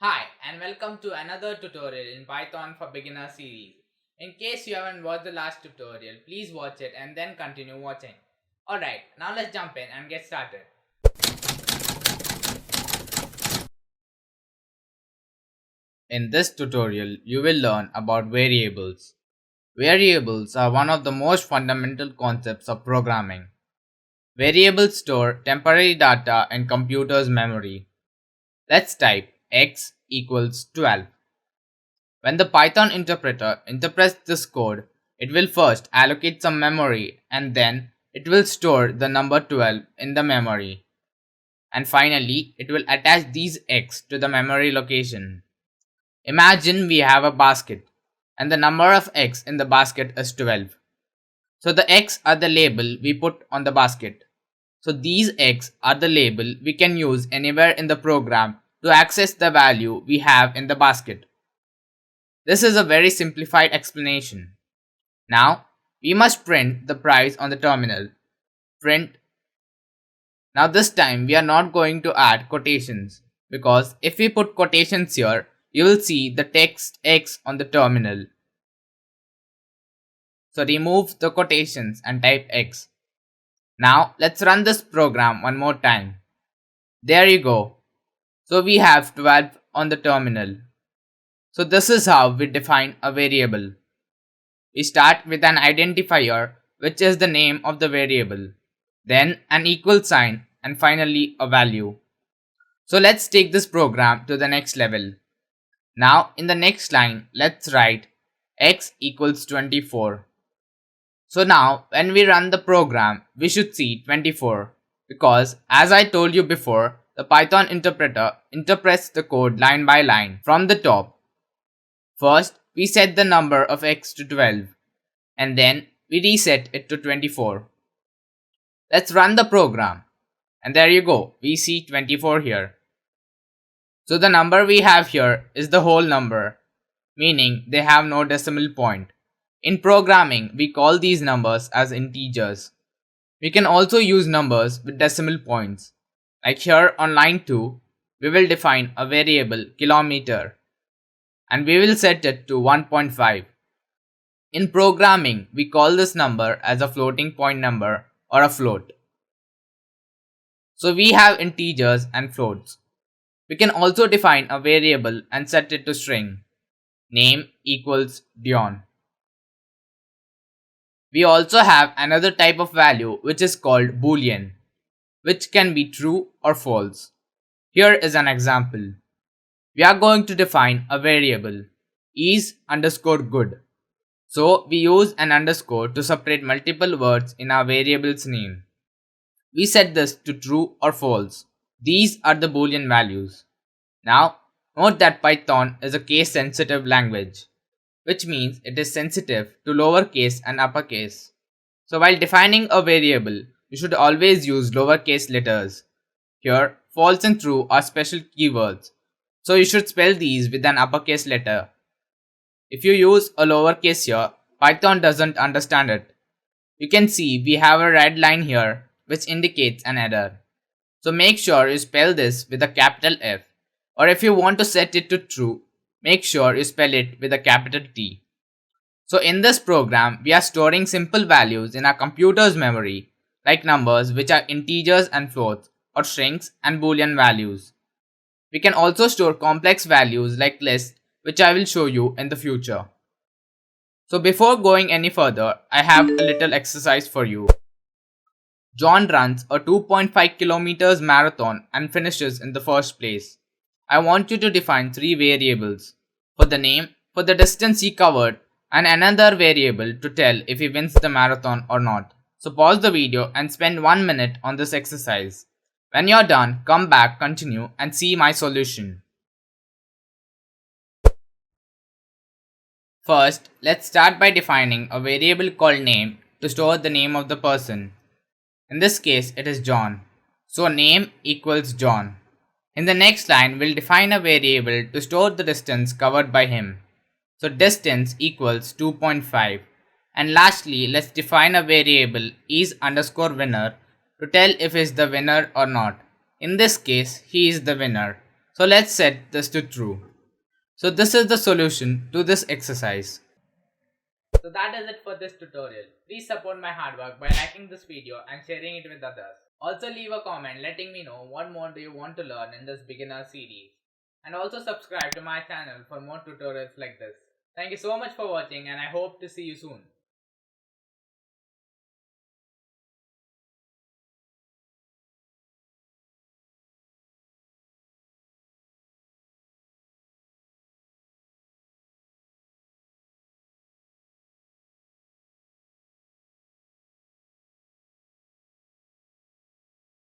Hi and welcome to another tutorial in Python for Beginner series. In case you haven't watched the last tutorial, please watch it and then continue watching. Alright, now let's jump in and get started. In this tutorial, you will learn about variables. Variables are one of the most fundamental concepts of programming. Variables store temporary data in computer's memory. Let's type x equals 12. When the Python interpreter interprets this code, it will first allocate some memory and then it will store the number 12 in the memory. And finally, it will attach these x to the memory location. Imagine we have a basket and the number of x in the basket is 12. So the x are the label we put on the basket. So these x are the label we can use anywhere in the program to access the value we have in the basket. This is a very simplified explanation. Now, we must print the price on the terminal. Print. Now this time we are not going to add quotations because if we put quotations here, you will see the text X on the terminal. So remove the quotations and type X. Now let's run this program one more time. There you go. So we have 12 on the terminal. So this is how we define a variable. We start with an identifier, which is the name of the variable, then an equal sign, and finally a value. So let's take this program to the next level. Now in the next line, let's write x equals 24. So now when we run the program, we should see 24 because as I told you before, the Python interpreter interprets the code line by line from the top. First, we set the number of x to 12 and then we reset it to 24. Let's run the program and there you go, we see 24 here. So the number we have here is the whole number, meaning they have no decimal point. In programming, we call these numbers as integers. We can also use numbers with decimal points. Like here on line 2, we will define a variable kilometer and we will set it to 1.5. In programming, we call this number as a floating point number or a float. So we have integers and floats. We can also define a variable and set it to string. Name equals Dion. We also have another type of value which is called boolean, which can be true or false. Here is an example. We are going to define a variable is underscore good. So we use an underscore to separate multiple words in our variable's name. We set this to true or false. These are the boolean values. Now, note that Python is a case sensitive language, which means it is sensitive to lowercase and uppercase. So while defining a variable, you should always use lowercase letters. Here, false and true are special keywords, so you should spell these with an uppercase letter. If you use a lowercase here, Python doesn't understand it. You can see we have a red line here which indicates an error. So make sure you spell this with a capital F, or if you want to set it to true, make sure you spell it with a capital T. So in this program, we are storing simple values in our computer's memory, like numbers which are integers and floats, or strings and boolean values. We can also store complex values like lists, which I will show you in the future. So before going any further, I have a little exercise for you. John runs a 2.5 kilometers marathon and finishes in the first place. I want you to define three variables for the name, for the distance he covered, and another variable to tell if he wins the marathon or not. So pause the video and spend 1 minute on this exercise. When you're done, come back, continue, and see my solution. First, let's start by defining a variable called name to store the name of the person. In this case, it is John. So name equals John. In the next line, we'll define a variable to store the distance covered by him. So distance equals 2.5. And lastly, let's define a variable is underscore winner to tell if he's the winner or not. In this case, he is the winner. So let's set this to true. So this is the solution to this exercise. So that is it for this tutorial. Please support my hard work by liking this video and sharing it with others. Also leave a comment letting me know what more do you want to learn in this beginner series. And also subscribe to my channel for more tutorials like this. Thank you so much for watching and I hope to see you soon.